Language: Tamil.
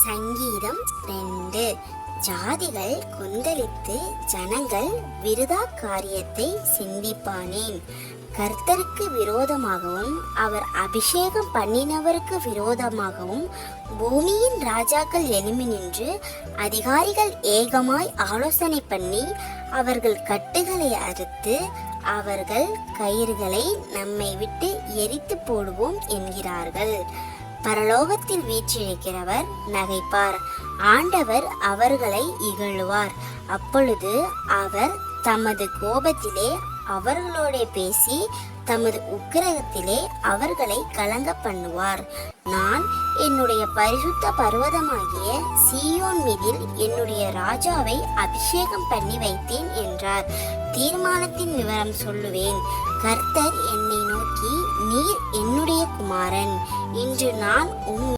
சங்கீதம் 2. ஜாதிகள் கொந்தளித்து ஜனங்கள் விருதா காரியத்தை சிந்திப்பானேன். கர்த்தருக்கு விரோதமாகவும் அவர் அபிஷேகம் பண்ணினவருக்கு விரோதமாகவும் பூமியின் ராஜாக்கள் எழும்பி நின்று அதிகாரிகள் ஏகமாய் ஆலோசனை பண்ணி அவர்கள் கட்டுகளை அறுத்து அவர்கள் கயிறுகளை நம்மை விட்டு எரித்து போடுவோம் என்கிறார்கள். பரலோகத்தில் வீற்றிருக்கிறவர் நகைப்பார், ஆண்டவர் அவர்களை இகழுவார். அப்பொழுது அவர் தமது கோபத்திலே அவர்களோட பேசி தமது உக்கிரகத்திலே அவர்களை கலங்க பண்ணுவார். நான் என்னுடைய பரிசுத்த பர்வதமாகிய சீயோன் மீதில் என்னுடைய ராஜாவை அபிஷேகம் பண்ணி வைத்தேன் என்றார். தீர்மானத்தின் விவரம் சொல்லுவேன். கர்த்தர் என்னை நோக்கி, நீர் என்னுடைய குமாரன், இன்று நான்